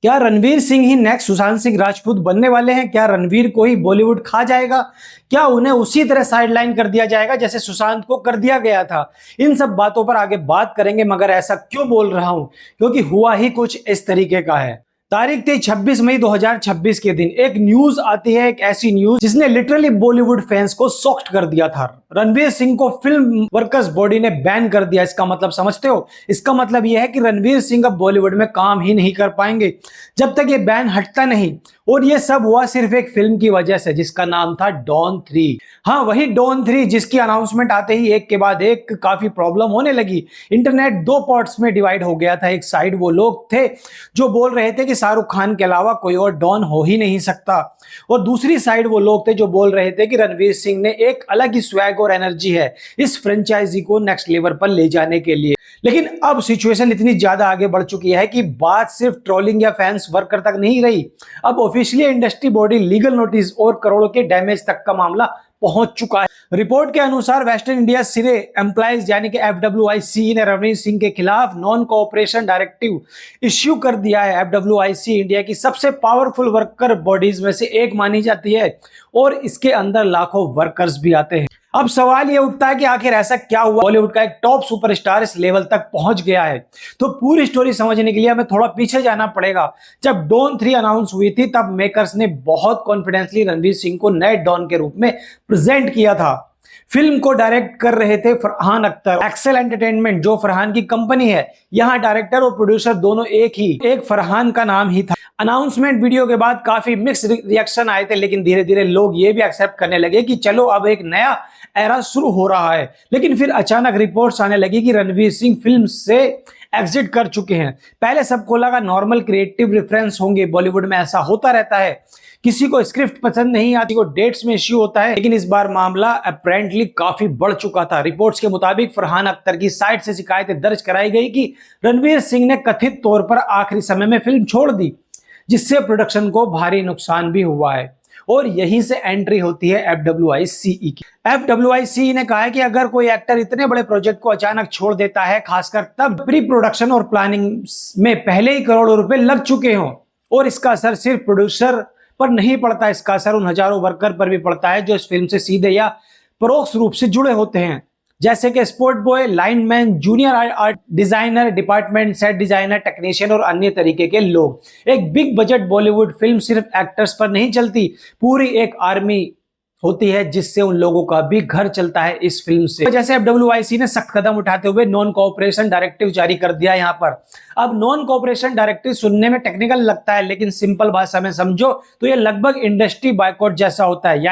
क्या रणवीर सिंह ही नेक्स्ट सुशांत सिंह राजपूत बनने वाले हैं? क्या रणवीर को ही बॉलीवुड खा जाएगा? क्या उन्हें उसी तरह साइडलाइन कर दिया जाएगा जैसे सुशांत को कर दिया गया था? इन सब बातों पर आगे बात करेंगे, मगर ऐसा क्यों बोल रहा हूं? क्योंकि हुआ ही कुछ इस तरीके का है। तारीख थी 26 मई 2026 के दिन एक न्यूज आती है, एक ऐसी न्यूज जिसने लिटरली बॉलीवुड फैंस को शॉक्ड कर दिया था। रणवीर सिंह को फिल्म वर्कर्स बॉडी ने बैन कर दिया। इसका मतलब समझते हो? इसका मतलब यह है कि रणवीर सिंह अब बॉलीवुड में काम ही नहीं कर पाएंगे जब तक ये बैन हटता नहीं। और ये सब हुआ सिर्फ एक फिल्म की वजह से जिसका नाम था डॉन 3। हाँ, वही डॉन 3 जिसकी अनाउंसमेंट आते ही एक के बाद एक काफी प्रॉब्लम होने लगी। इंटरनेट दो पार्ट्स में डिवाइड हो गया था। एक साइड वो लोग थे जो बोल रहे थे कि शाहरुख खान के अलावा कोई और डॉन हो ही नहीं सकता, और दूसरी साइड वो लोग थे जो बोल रहे थे कि रणवीर सिंह ने एक अलग ही स्वैग और एनर्जी है इस फ्रेंचाइजी को नेक्स्ट लेवल पर ले जाने के लिए। लेकिन अब सिचुएशन इतनी ज्यादा आगे बढ़ चुकी है कि बात सिर्फ ट्रोलिंग या फैंस वर्कर तक नहीं रही। अब officially industry body legal notice और करोड़ों के डैमेज तक का मामला पहुंच चुका है। रिपोर्ट के अनुसार वेस्टर्न इंडिया सिरे एम्प्लॉइज यानी कि FWIC ने रणवीर सिंह के खिलाफ नॉन कोऑपरेशन डायरेक्टिव इश्यू कर दिया है। FWIC इंडिया की सबसे पावरफुल वर्कर बॉडीज में से एक मानी जाती है और इसके अंदर लाखों वर्कर्स भी आते हैं। अब सवाल यह उठता है कि आखिर ऐसा क्या हुआ बॉलीवुड का एक टॉप सुपरस्टार इस लेवल तक पहुंच गया है? तो पूरी स्टोरी समझने के लिए हमें थोड़ा पीछे जाना पड़ेगा। जब डॉन 3 अनाउंस हुई थी तब मेकर्स ने बहुत कॉन्फिडेंसली रणवीर सिंह को नए डॉन के रूप में प्रेजेंट किया था। फिल्म को डायरेक्ट कर रहे थे फरहान अख्तर। एक्सेल एंटरटेनमेंट जो फरहान की कंपनी है, यहाँ डायरेक्टर और प्रोड्यूसर दोनों एक फरहान का नाम ही था। अनाउंसमेंट वीडियो के बाद काफी मिक्स रिएक्शन आए थे, लेकिन धीरे धीरे लोग ये भी एक्सेप्ट करने लगे कि चलो अब एक नया एरा शुरू हो रहा है। लेकिन फिर अचानक रिपोर्ट्स आने लगी कि रणवीर सिंह फिल्म से एग्जिट कर चुके हैं। पहले सबको लगा नॉर्मल क्रिएटिव रेफरेंस होंगे, बॉलीवुड में ऐसा होता रहता है, किसी को स्क्रिप्ट पसंद नहीं आती, को डेट्स में इश्यू होता है। लेकिन इस बार मामला अपेरेंटली काफी बढ़ चुका था। रिपोर्ट्स के मुताबिक फरहान अख्तर की साइड से शिकायतें दर्ज कराई गई कि रणवीर सिंह ने कथित तौर पर आखिरी समय में फिल्म छोड़ दी, जिससे प्रोडक्शन को भारी नुकसान भी हुआ है। और यहीं से एंट्री होती है FWIC की। FWIC ने कहा है कि अगर कोई एक्टर इतने बड़े प्रोजेक्ट को अचानक छोड़ देता है, खासकर तब प्री प्रोडक्शन और प्लानिंग में पहले ही करोड़ों रुपए लग चुके हों, और इसका असर सिर्फ प्रोड्यूसर पर नहीं पड़ता, इसका असर उन हजारों वर्कर पर भी पड़ता है जो इस फिल्म से सीधे या परोक्ष रूप से जुड़े होते हैं, जैसे कि sport boy, lineman, junior art designer, department, set designer, technician और अन्य तरीके के लोग। एक बिग बजट बॉलीवुड फिल्म सिर्फ एक्टर्स पर नहीं चलती, पूरी एक आर्मी होती है जिससे उन लोगों का भी घर चलता है इस फिल्म से। जैसे FWIC ने सख्त कदम उठाते हुए नॉन कोऑपरेशन डायरेक्टिव जारी कर दिया यहाँ पर। अब नॉन कोऑपरेशन डायरेक्टिव सुनने में टेक्निकल लगता है, लेकिन सिंपल भाषा में समझो तो ये लगभग इंडस्ट्री बायकॉट जैसा होता है।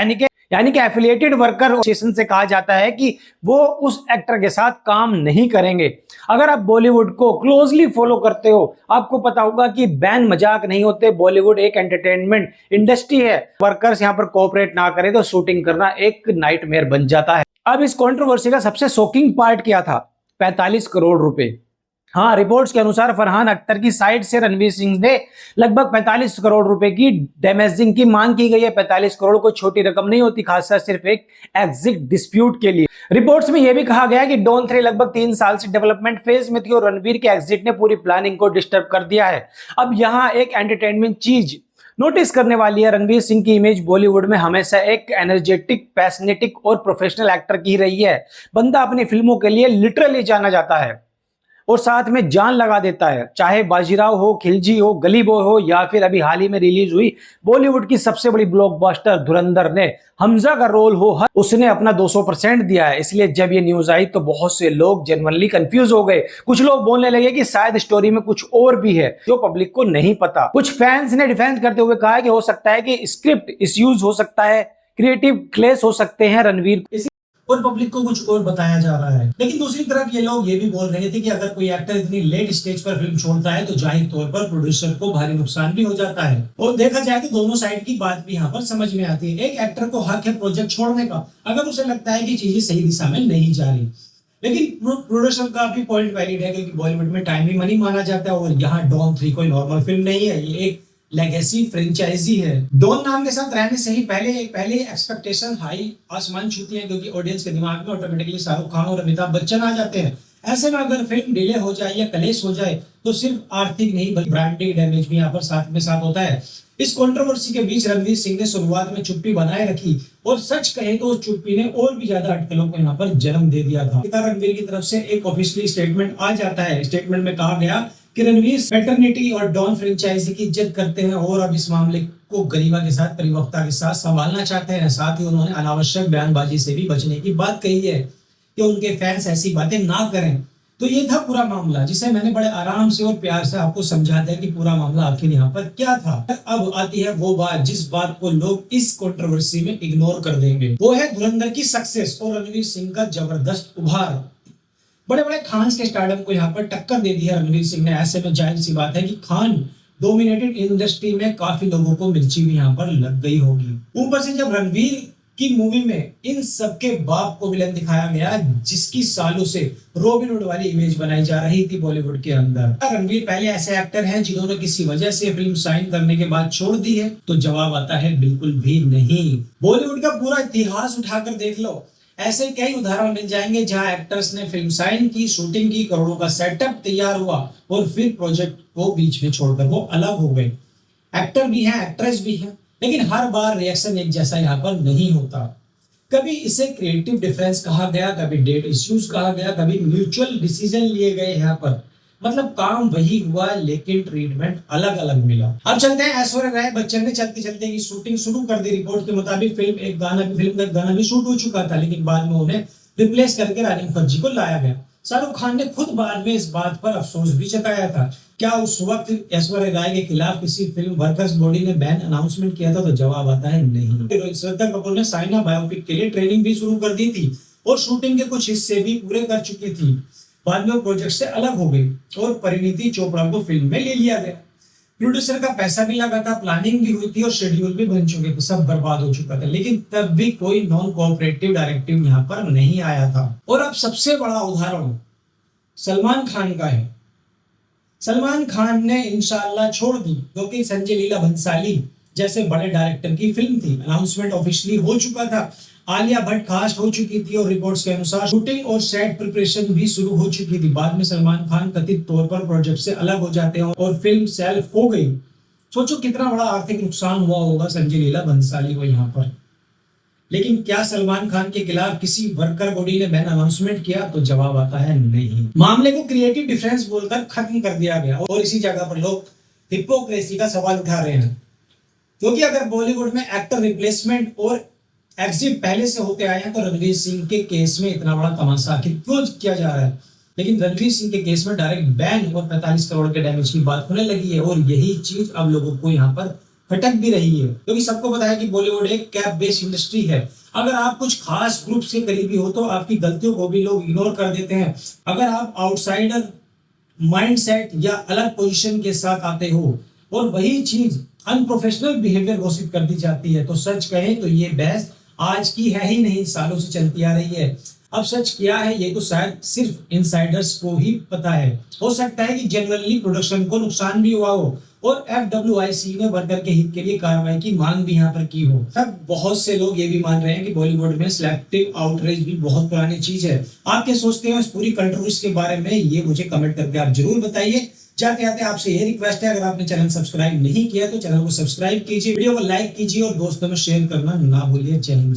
यानी कि एफिलिएटेड वर्कर एसोसिएशन से कहा जाता है कि वो उस एक्टर के साथ काम नहीं करेंगे। अगर आप बॉलीवुड को क्लोजली फॉलो करते हो, आपको पता होगा कि बैन मजाक नहीं होते। बॉलीवुड एक एंटरटेनमेंट इंडस्ट्री है। वर्कर्स यहाँ पर कोऑपरेट ना करें तो शूटिंग करना एक नाइटमेयर बन जाता है। अब इस कंट्रोवर्सी का सबसे शॉकिंग पार्ट क्या था? 45 करोड़ रुपए। हाँ, रिपोर्ट्स के अनुसार फरहान अख्तर की साइड से रणवीर सिंह ने लगभग 45 करोड़ रुपए की डैमेजिंग की मांग की गई है। 45 करोड़ कोई छोटी रकम नहीं होती, खासकर सिर्फ एक एग्जिट डिस्प्यूट के लिए। रिपोर्ट्स में यह भी कहा गया है कि डॉन 3 लगभग 3 साल से डेवलपमेंट फेज में थी और रणवीर के एग्जिट ने पूरी प्लानिंग को डिस्टर्ब कर दिया है। अब यहाँ एक एंटरटेनमेंट चीज नोटिस करने वाली है। रणवीर सिंह की इमेज बॉलीवुड में हमेशा एक एनर्जेटिक, पैशनेटिक और प्रोफेशनल एक्टर की रही है। बंदा अपनी फिल्मों के लिए लिटरली जाना जाता है और साथ में जान लगा देता है, चाहे बाजीराव हो, खिलजी हो, गली बॉय हो, या फिर अभी हाल ही में रिलीज हुई बॉलीवुड की सबसे बड़ी ब्लॉकबस्टर धुरंधर ने हमजा का रोल हो, उसने अपना 200% दिया है। इसलिए जब ये न्यूज आई तो बहुत से लोग जेन्युइनली कंफ्यूज हो गए। कुछ लोग बोलने लगे कि शायद स्टोरी में कुछ और भी है जो पब्लिक को नहीं पता। कुछ फैंस ने डिफेंस करते हुए कहा कि हो सकता है कि स्क्रिप्ट मिसयूज हो सकता है, क्रिएटिव क्लेश हो सकते हैं रणवीर और पब्लिक को कुछ और बताया जा रहा है। लेकिन दूसरी तरफ ये लोग ये भी बोल रहे थे कि अगर कोई एक्टर इतनी लेट स्टेज पर फिल्म छोड़ता है तो जाहिर तौर पर प्रोड्यूसर को भारी नुकसान भी हो जाता है। और देखा जाए तो दोनों साइड की बात भी यहाँ पर समझ में आती है। एक एक्टर को हक है प्रोजेक्ट छोड़ने का अगर उसे लगता है कि चीजें सही दिशा में नहीं जा रही, लेकिन प्रोड्यूसर का भी पॉइंट वैलिड है क्योंकि बॉलीवुड में टाइम मनी माना जाता है। और यहाँ डॉन 3 कोई नॉर्मल फिल्म नहीं है, ये एक लेगेसी फ्रेंचाइजी है। डॉन नाम के साथ रहने से ही पहले एक्सपेक्टेशन हाई आसमान छूती है, क्योंकि ऑडियंस के दिमाग में ऑटोमेटिकली शाहरुख खान और अमिताभ बच्चन आ जाते हैं। ऐसे में अगर फिल्म डिले हो जाए या कलेश हो जाए तो सिर्फ आर्थिक नहीं बल्कि ब्रांडिंग डैमेज भी यहाँ पर साथ में साथ होता है। इस कंट्रोवर्सी के बीच रणवीर सिंह ने शुरुआत में चुप्पी बनाए रखी और सच कहे तो उस चुप्पी ने और भी ज्यादा अटकलों को यहाँ पर जन्म दे दिया था। पिता रणवीर की तरफ से एक ऑफिशियली स्टेटमेंट आ जाता है। स्टेटमेंट में कहा गया कि रणवीर पैटर्निटी और डॉन फ्रेंचाइजी की इज्जत करते हैं और अब इस मामले को गरिमा के साथ, परिपक्वता के साथ संभालना चाहते हैं। साथ ही उन्होंने अनावश्यक बयानबाजी से भी बचने की बात कही है कि उनके फैंस ऐसी बातें ना करें। तो ये था पूरा मामला, जिसे मैंने बड़े आराम से और प्यार से आपको समझा दिया कि पूरा मामला आखिर यहाँ पर क्या था। अब आती है वो बात जिस बात को लोग इस कंट्रोवर्सी में इग्नोर कर देंगे, वो है धुरंधर की सक्सेस और रणवीर सिंह का जबरदस्त उभार। बड़े बड़े खान के स्टारडम को यहाँ पर टक्कर दे दिया रणवीर सिंह ने। ऐसे में जाहिर सी बात है कि खान डोमिनेटेड इंडस्ट्री में काफी लोगों को मिर्ची भी यहाँ पर लग गई होगी। ऊपर से जब रणवीर की मूवी में इन सबके बाप को विलन दिखाया गया, जिसकी सालों से रॉबिन हुड वाली इमेज बनाई जा रही थी बॉलीवुड के अंदर। रणवीर पहले ऐसे एक्टर हैं जिन्होंने किसी वजह से फिल्म साइन करने के बाद छोड़ दी है, तो जवाब आता है बिल्कुल भी नहीं। बॉलीवुड का पूरा इतिहास उठाकर देख लो, ऐसे कई उदाहरण मिल जाएंगे जहां एक्टर्स ने फिल्म साइन की, शूटिंग की, करोड़ों का सेटअप तैयार हुआ और फिर प्रोजेक्ट को बीच में छोड़कर वो अलग हो गए। एक्टर भी हैं, एक्ट्रेस भी हैं, लेकिन हर बार रिएक्शन एक जैसा यहाँ पर नहीं होता। कभी इसे क्रिएटिव डिफरेंस कहा गया, कभी डेट इश्यूज कहा गया, कभी म्यूचुअल डिसीजन लिए गए। यहाँ पर मतलब काम वही हुआ लेकिन ट्रीटमेंट अलग अलग मिला। अब चलते हैं ऐश्वर्या राय बच्चन ने चलते चलते की शूटिंग शुरू कर दी। रिपोर्ट के मुताबिक फिल्म का गाना भी शूट हो चुका था, लेकिन बाद में उन्हें रिप्लेस करके रानी मुखर्जी को लाया गया। शाहरुख खान ने खुद बाद में इस बात पर अफसोस भी जताया था। क्या उस वक्त ऐश्वर्या राय के खिलाफ किसी फिल्म वर्कर्स बॉडी ने बैन अनाउंसमेंट किया था? तो जवाब आता है नहीं। श्रद्धा कपूर ने साइना बायोपिक के लिए ट्रेनिंग भी शुरू कर दी थी और शूटिंग के कुछ हिस्से भी पूरे कर चुकी थी। बाद में वो प्रोजेक्ट से अलग हो गई और परिणीति चोपड़ा को फिल्म में ले लिया गया। प्रोड्यूसर का पैसा भी लगा था, प्लानिंग भी हुई थी और शेड्यूल भी बन चुके थे, सब बर्बाद हो चुका था, लेकिन तब भी कोई नॉन कोऑपरेटिव डायरेक्टिव यहाँ पर नहीं आया था। और अब सबसे बड़ा उदाहरण सलमान खान का है। सलमान खान ने इंशाल्लाह छोड़ दी, क्योंकि संजय लीला भंसाली जैसे बड़े डायरेक्टर की फिल्म थी। अनाउंसमेंट ऑफिशियली हो चुका था, आलिया भट्ट कास्ट हो चुकी थी और रिपोर्ट्स के अनुसार शूटिंग और सेट प्रिपरेशन भी शुरू हो चुकी थी। बाद में सलमान खान कथित तौर पर प्रोजेक्ट से अलग हो जाते हैं और फिल्म सेल्फ हो गई। सोचो कितना बड़ा आर्थिक नुकसान हुआ होगा संजय लीला भंसाली को यहाँ पर। लेकिन क्या सलमान खान के खिलाफ किसी वर्कर बॉडी ने बैन अनाउंसमेंट किया? तो जवाब आता है नहीं। मामले को क्रिएटिव डिफरेंस बोलकर खत्म कर दिया गया और इसी जगह पर लोग हिपोक्रेसी का सवाल उठा रहे हैं, क्योंकि अगर बॉलीवुड में एक्टर रिप्लेसमेंट और एग्जिट पहले से होते आए हैं तो रणवीर सिंह के केस में इतना बड़ा तमाशा आखिर क्यों किया जा रहा है? लेकिन रणवीर सिंह के केस में डायरेक्ट बैन और 45 करोड़ के डैमेज की बात होने लगी है और यही चीज अब लोगों को यहाँ पर खटक भी रही है, क्योंकि सबको पता है कि बॉलीवुड एक कैप बेस्ड इंडस्ट्री है। अगर आप कुछ खास ग्रुप से करीबी हो तो आपकी गलतियों को भी लोग इग्नोर कर देते हैं। अगर आप आउटसाइडर माइंडसेट या अलग पोजीशन के साथ आते हो और वही चीज अनप्रोफेशनल बिहेवियर घोषित कर दी जाती है, तो सच कहें तो ये बहस आज की है ही नहीं, सालों से चलती आ रही है। अब सच क्या है ये तो शायद सिर्फ इनसाइडर्स को ही पता है। हो सकता है कि जनरली प्रोडक्शन को नुकसान भी हुआ हो और FWIC ने वर्कर के हित के लिए कार्रवाई की मांग भी यहाँ पर की हो। अब बहुत से लोग ये भी मान रहे हैं कि बॉलीवुड में सिलेक्टिव आउटरीच भी बहुत पुरानी चीज है। आप क्या सोचते हैं इस पूरी कंट्रोवर्सी के बारे में? ये मुझे कमेंट करके आप जरूर बताइए। जाते आते आपसे ये रिक्वेस्ट है, अगर आपने चैनल सब्सक्राइब नहीं किया तो चैनल को सब्सक्राइब कीजिए, वीडियो को लाइक कीजिए और दोस्तों में शेयर करना ना भूलिए। जय हिंद।